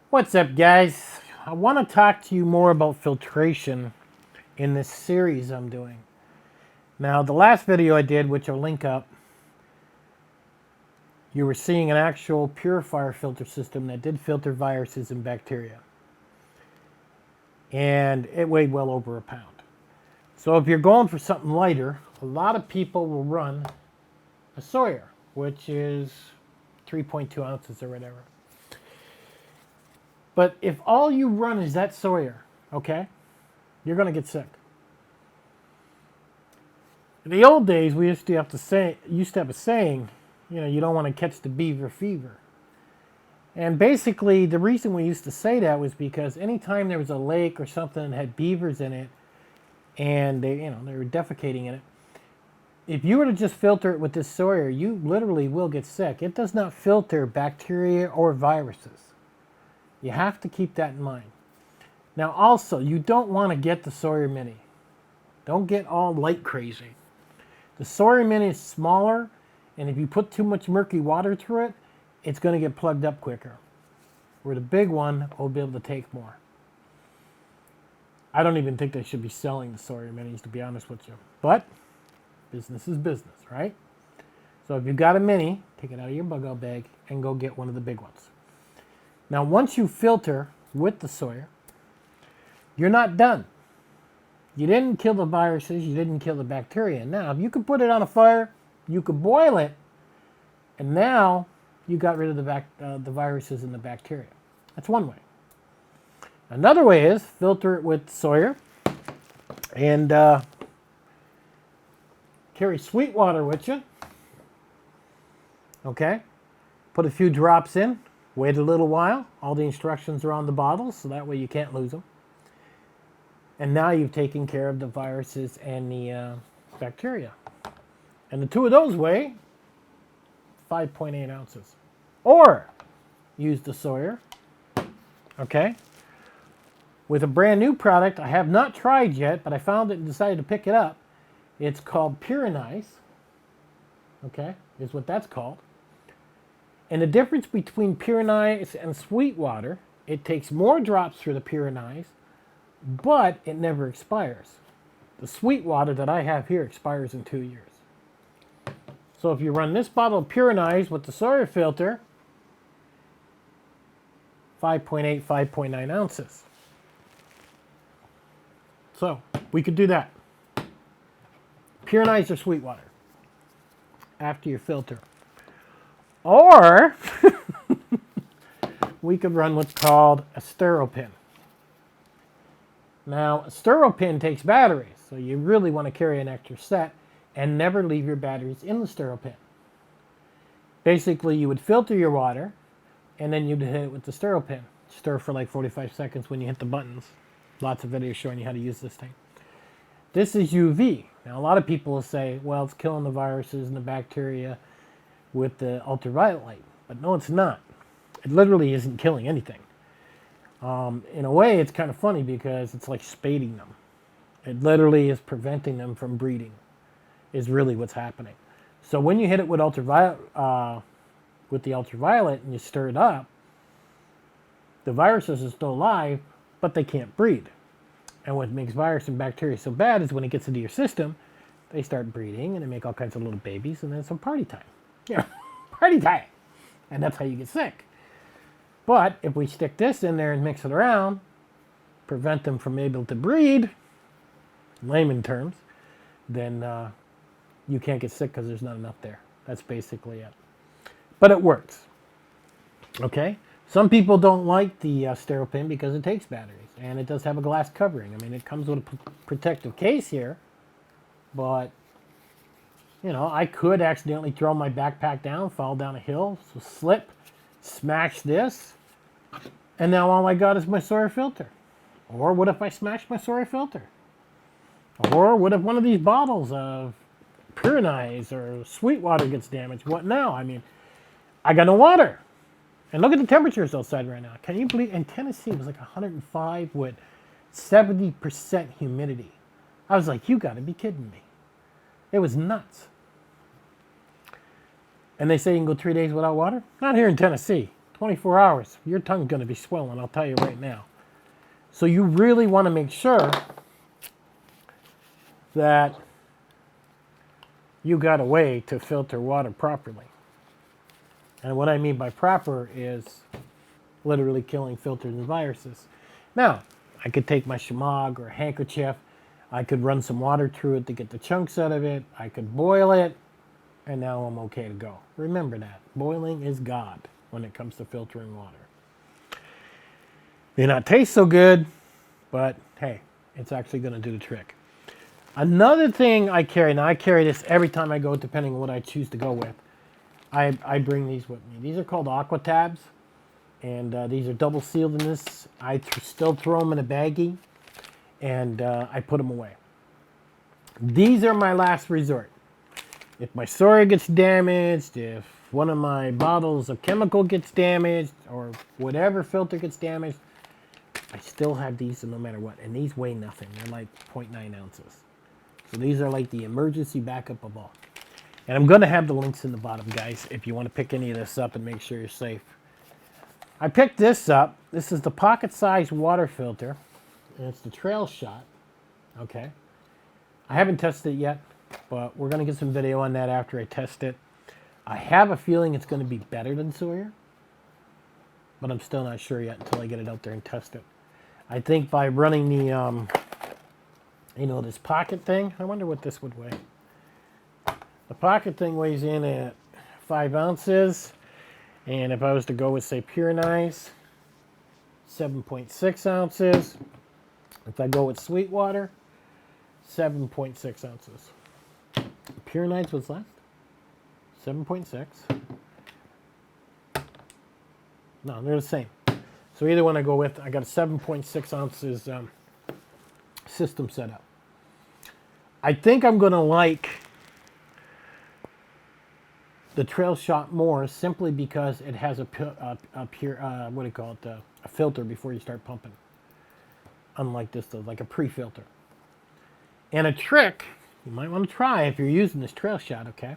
What's up, guys? I want to talk to you more about filtration in this series I'm doing. Now, the last video I did, which I'll link up, you were seeing an actual purifier filter system that did filter viruses and bacteria. And it weighed well over a pound. So if you're going for something lighter, a lot of people will run a Sawyer, which is 3.2 ounces or whatever. But if all you run is that Sawyer, okay, you're going to get sick. In the old days, we used to have a saying, you don't want to catch the beaver fever. And basically, the reason we used to say that was because anytime there was a lake or something that had beavers in it, and they were defecating in it, if you were to just filter it with this Sawyer, you literally will get sick. It does not filter bacteria or viruses. You have to keep that in mind. Now also, you don't want to get the Sawyer Mini. Don't get all light crazy. The Sawyer Mini is smaller, and if you put too much murky water through it, it's going to get plugged up quicker. Where the big one will be able to take more. I don't even think they should be selling the Sawyer Minis, to be honest with you. But business is business, right? So if you've got a Mini, take it out of your bug-out bag and go get one of the big ones. Now, once you filter with the Sawyer, you're not done. You didn't kill the viruses, you didn't kill the bacteria. Now, if you could put it on a fire, you could boil it, and now you got rid of the viruses and the bacteria. That's one way. Another way is filter it with Sawyer and carry sweet water with you. Okay? Put a few drops in. Wait a little while. All the instructions are on the bottle, so that way you can't lose them. And now you've taken care of the viruses and the bacteria. And the two of those weigh 5.8 ounces. Or use the Sawyer, okay, with a brand new product I have not tried yet, but I found it and decided to pick it up. It's called PURINIZE, okay, is what that's called. And the difference between PURINIZE and Sweet Water, it takes more drops through the PURINIZE, but it never expires. The Sweet Water that I have here expires in 2 years. So if you run this bottle of PURINIZE with the Sawyer filter, 5.8, 5.9 ounces. So we could do that. PURINIZE or Sweet Water after you filter. Or we could run what's called a SteriPen. Now, a SteriPen takes batteries, so you really want to carry an extra set and never leave your batteries in the SteriPen. Basically, you would filter your water, and then you'd hit it with the SteriPen. Stir for like 45 seconds when you hit the buttons. Lots of videos showing you how to use this thing. This is UV. Now, a lot of people will say, well, it's killing the viruses and the bacteria with the ultraviolet light. But no, it's not. It literally isn't killing anything. In a way, it's kind of funny because it's like spading them. It literally is preventing them from breeding, is really what's happening. So when you hit it with ultraviolet, and you stir it up, the viruses are still alive, but they can't breed. And what makes virus and bacteria so bad is when it gets into your system, they start breeding and they make all kinds of little babies, and then it's a party time. Yeah, party time. And that's how you get sick. But if we stick this in there and mix it around, prevent them from able to breed, in layman terms, then you can't get sick because there's not enough there. That's basically it. But it works. Okay? Some people don't like the SteriPen because it takes batteries. And it does have a glass covering. I mean, it comes with a protective case here. But, I could accidentally throw my backpack down, fall down a hill, so slip, smash this, and now all I got is my Sawyer filter. Or what if I smash my Sawyer filter? Or what if one of these bottles of PURINIZE or Sweet Water gets damaged? What now? I mean, I got no water. And look at the temperatures outside right now. Can you believe? In Tennessee, it was like 105 with 70% humidity. I was like, you got to be kidding me. It was nuts. And they say you can go 3 days without water? Not here in Tennessee. 24 hours, your tongue's going to be swollen, I'll tell you right now. So you really want to make sure that you got a way to filter water properly. And what I mean by proper is literally killing filters and viruses. Now, I could take my shemagh or a handkerchief, I could run some water through it to get the chunks out of it, I could boil it, and now I'm okay to go. Remember that. Boiling is God when it comes to filtering water. May not taste so good, but hey, it's actually going to do the trick. Another thing I carry, now I carry this every time I go, depending on what I choose to go with. I bring these with me. These are called Aquatabs, and these are double sealed in this. I still throw them in a baggie, and I put them away. These are my last resort. If my Sawyer gets damaged, if one of my bottles of chemical gets damaged, or whatever filter gets damaged, I still have these no matter what. And these weigh nothing. They're like 0.9 ounces. So these are like the emergency backup of all. And I'm going to have the links in the bottom, guys, if you want to pick any of this up and make sure you're safe. I picked this up. This is the pocket-sized water filter. And it's the Trailshot. Okay. I haven't tested it yet, but we're going to get some video on that after I test it. I have a feeling it's going to be better than Sawyer, but I'm still not sure yet until I get it out there and test it. I think by running the, this pocket thing, I wonder what this would weigh. The pocket thing weighs in at 5 ounces, and if I was to go with, say, PURINIZE, 7.6 ounces. If I go with Sweet Water, 7.6 ounces. PURINIZE was less? 7.6. No, they're the same. So either one I go with, I got a 7.6 ounces system set up. I think I'm going to like the Trailshot more simply because it has a filter before you start pumping. Unlike this, though, like a pre-filter. And a trick you might want to try if you're using this Trailshot, okay,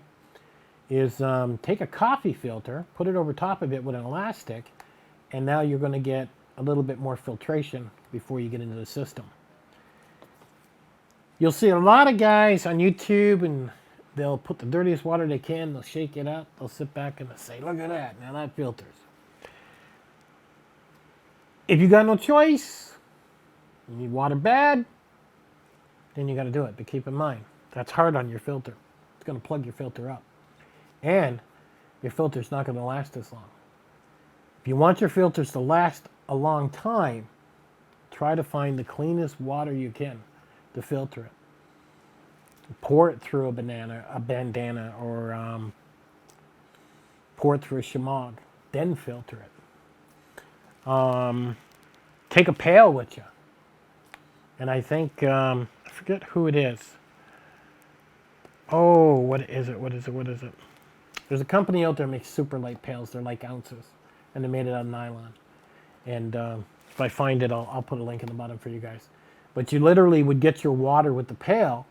is take a coffee filter, put it over top of it with an elastic, and now you're going to get a little bit more filtration before you get into the system. You'll see a lot of guys on YouTube, and they'll put the dirtiest water they can, they'll shake it up, they'll sit back and they'll say, look at that, now that filters. If you got no choice, you need water bad, then you got to do it. But keep in mind, that's hard on your filter. It's going to plug your filter up. And your filter's not going to last as long. If you want your filters to last a long time, try to find the cleanest water you can to filter it. Pour it through a bandana, or pour it through a shemagh, then filter it. Take a pail with you. And I think, I forget who it is. Oh, what is it? There's a company out there that makes super light pails. They're like ounces. And they're made out of nylon. And if I find it, I'll put a link in the bottom for you guys. But you literally would get your water with the pail,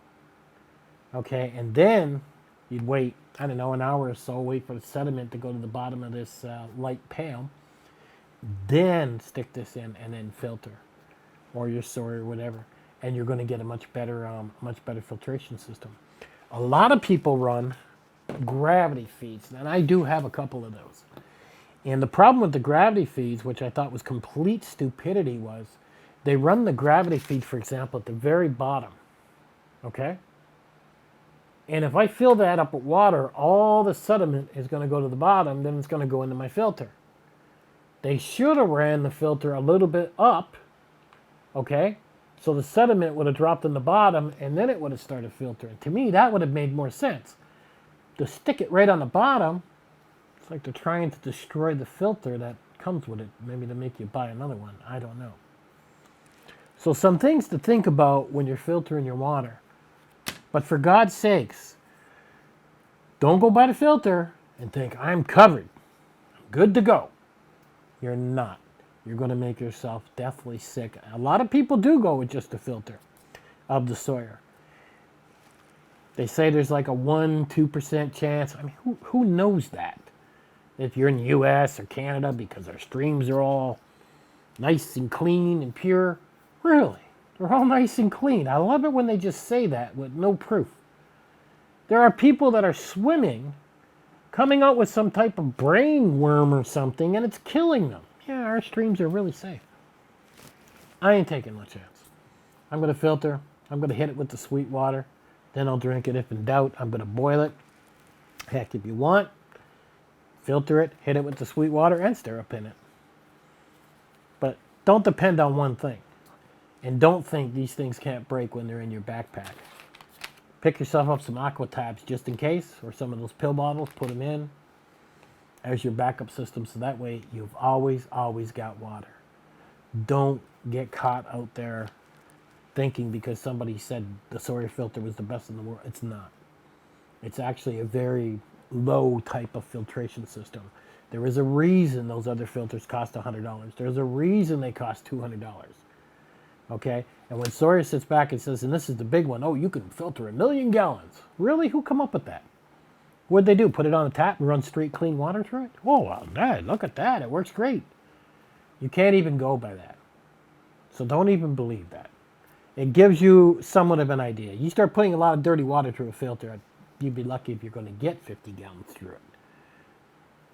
okay, and then you'd wait, I don't know, an hour or so, wait for the sediment to go to the bottom of this light pail, then stick this in and then filter, or your Sawyer or whatever, and you're going to get a much better filtration system. A lot of people run gravity feeds, and I do have a couple of those. And the problem with the gravity feeds, which I thought was complete stupidity, was they run the gravity feed, for example, at the very bottom, okay? And if I fill that up with water, all the sediment is going to go to the bottom, then it's going to go into my filter. They should have ran the filter a little bit up, okay? So the sediment would have dropped in the bottom, and then it would have started filtering. To me, that would have made more sense. To stick it right on the bottom, it's like they're trying to destroy the filter that comes with it, maybe to make you buy another one. I don't know. So some things to think about when you're filtering your water. But for God's sakes, don't go buy the filter and think, I'm covered. I'm good to go. You're not. You're going to make yourself deathly sick. A lot of people do go with just a filter of the Sawyer. They say there's like a 1-2% chance. I mean, who knows that? if you're in the US or Canada, because our streams are all nice and clean and pure. Really, they're all nice and clean. I love it when they just say that with no proof. There are people that are swimming, coming out with some type of brain worm or something, and it's killing them. Yeah, our streams are really safe. I ain't taking no chance. I'm going to filter. I'm going to hit it with the sweet water. Then I'll drink it if in doubt. I'm going to boil it. Heck, if you want, filter it, hit it with the sweet water, and SteriPen it. But don't depend on one thing. And don't think these things can't break when they're in your backpack. Pick yourself up some Aquatabs just in case, or some of those pill bottles, put them in as your backup system, so that way you've always got water. Don't get caught out there thinking because somebody said the Sawyer filter was the best in the world. It's not. It's actually a very low type of filtration system. There is a reason those other filters cost $100. There's a reason they cost $200. Okay? And when Sawyer sits back and says, and this is the big one, oh, you can filter 1 million gallons. Really? Who come up with that? What'd they do? Put it on a tap and run straight clean water through it? Oh, well, Dad, look at that. It works great. You can't even go by that. So don't even believe that. It gives you somewhat of an idea. You start putting a lot of dirty water through a filter, you'd be lucky if you're going to get 50 gallons through it.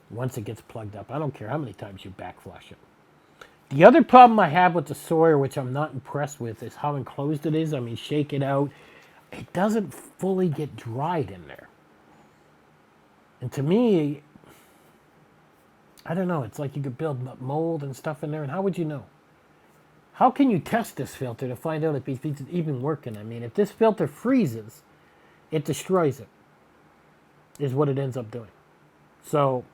Once it gets plugged up, I don't care how many times you back flush it. The other problem I have with the Sawyer, which I'm not impressed with, is how enclosed it is. I mean, shake it out. It doesn't fully get dried in there. And to me, I don't know. It's like you could build mold and stuff in there, and how would you know? How can you test this filter to find out if it's even working? I mean, if this filter freezes, it destroys it, is what it ends up doing. So,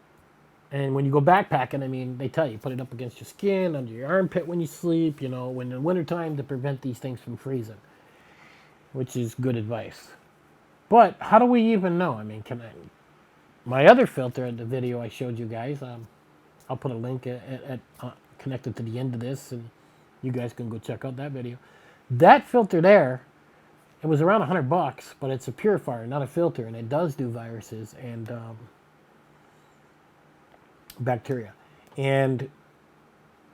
and when you go backpacking, I mean, they tell you, put it up against your skin, under your armpit when you sleep, you know, when in the wintertime to prevent these things from freezing, which is good advice. But how do we even know? I mean, my other filter in the video I showed you guys, I'll put a link connected to the end of this, and you guys can go check out that video. That filter there, it was around $100, but it's a purifier, not a filter, and it does do viruses and bacteria. And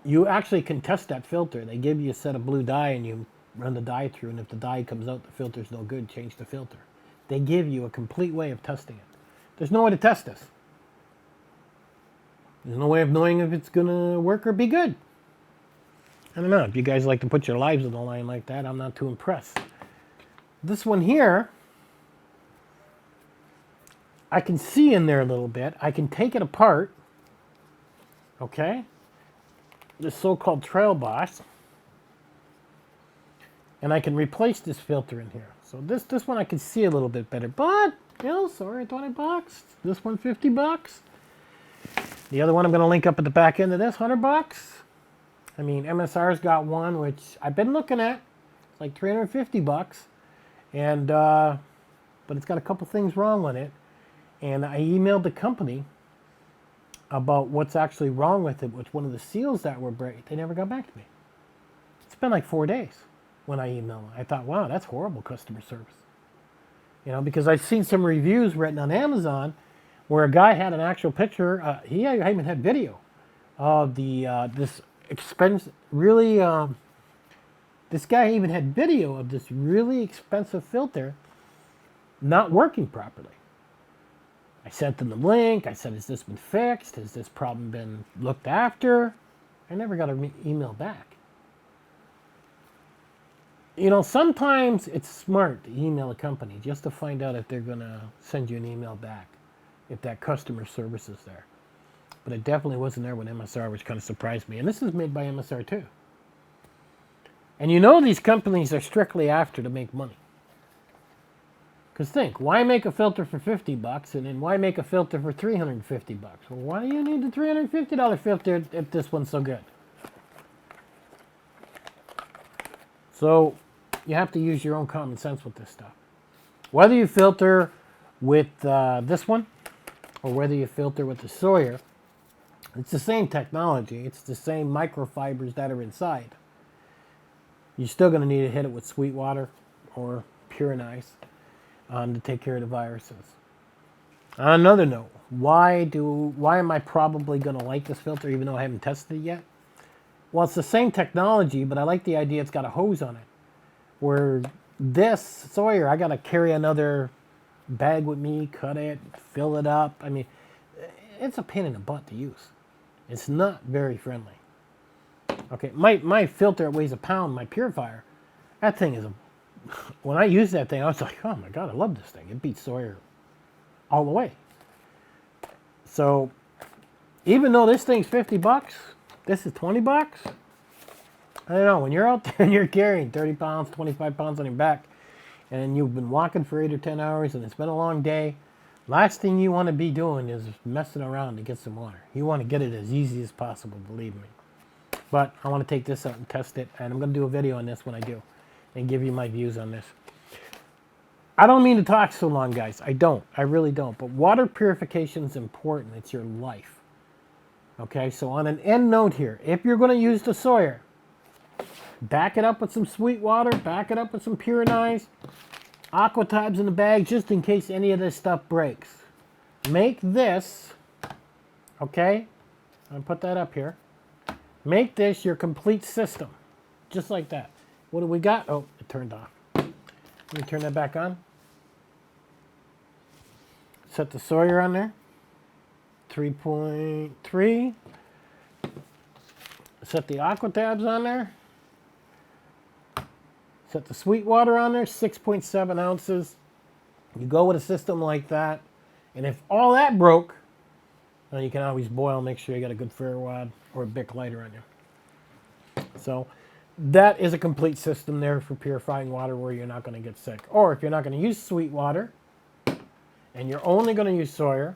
you actually can test that filter. They give you a set of blue dye, and you run the dye through, and if the dye comes out, the filter's no good, change the filter. They give you a complete way of testing it. There's no way to test this. There's no way of knowing if it's going to work or be good. I don't know. If you guys like to put your lives on the line like that, I'm not too impressed. This one here, I can see in there a little bit. I can take it apart. Okay? This so-called Trail Boss. And I can replace this filter in here. So this one I can see a little bit better. But, you know, sorry, $20. This one, $50. The other one I'm going to link up at the back end of this, $100. I mean, MSR's got one, which I've been looking at. It's like $350. And, but it's got a couple things wrong with it. And I emailed the company about what's actually wrong with it, which one of the seals that were break. They never got back to me. It's been like 4 days when I emailed them. I thought, wow, that's horrible customer service. You know, because I've seen some reviews written on Amazon where a guy had an actual picture. He even had video of this expensive, really, this guy even had video of this really expensive filter not working properly. I sent them the link. I said, has this been fixed? Has this problem been looked after? I never got an email back. You know, sometimes it's smart to email a company just to find out if they're going to send you an email back, if that customer service is there. But it definitely wasn't there with MSR, which kind of surprised me. And this is made by MSR too. And you know these companies are strictly after to make money. Because think, why make a filter for $50 and then why make a filter for $350? Well, why do you need the $350 filter if this one's so good? So you have to use your own common sense with this stuff. Whether you filter with this one or whether you filter with the Sawyer, it's the same technology. It's the same microfibers that are inside. You're still going to need to hit it with sweet water or PURINIZE to take care of the viruses. On another note, Why am I probably going to like this filter even though I haven't tested it yet? Well, it's the same technology, but I like the idea it's got a hose on it. Where this Sawyer, I got to carry another bag with me, cut it, fill it up. I mean, it's a pain in the butt to use. It's not very friendly. Okay, my filter weighs a pound, my purifier. That thing is when I used that thing, I was like, oh my God, I love this thing. It beats Sawyer all the way. So even though this thing's 50 bucks, this is 20 bucks. I don't know, when you're out there and you're carrying 30 pounds, 25 pounds on your back, and you've been walking for 8 or 10 hours and it's been a long day, last thing you want to be doing is messing around to get some water. You want to get it as easy as possible, believe me. But I want to take this out and test it, and I'm going to do a video on this when I do and give you my views on this. I don't mean to talk so long, guys. I don't. I really don't. But water purification is important. It's your life. Okay, so on an end note here, if you're going to use the Sawyer, back it up with some sweet water, back it up with some PURINIZE, Aquatabs in the bag, just in case any of this stuff breaks. Make this, okay, I'll put that up here. Make this your complete system, just like that. What do we got? Oh, it turned off. Let me turn that back on. Set the Sawyer on there, 3.3. Set the Aquatabs on there. Set the sweet water on there, 6.7 ounces. You go with a system like that, and if all that broke, then you can always boil. Make sure you got a good ferro rod or a Bic lighter on you. So that is a complete system there for purifying water where you're not going to get sick. Or if you're not going to use sweet water and you're only going to use Sawyer,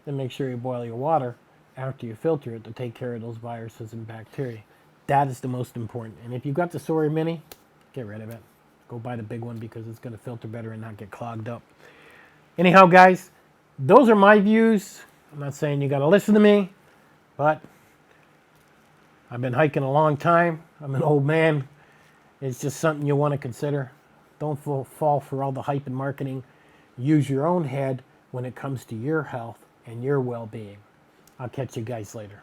then make sure you boil your water after you filter it to take care of those viruses and bacteria. That is the most important. And if you've got the Sawyer Mini, get rid of it. Go buy the big one because it's going to filter better and not get clogged up. Anyhow, guys, those are my views. I'm not saying you got to listen to me, but I've been hiking a long time. I'm an old man. It's just something you want to consider. Don't fall for all the hype and marketing. Use your own head when it comes to your health and your well-being. I'll catch you guys later.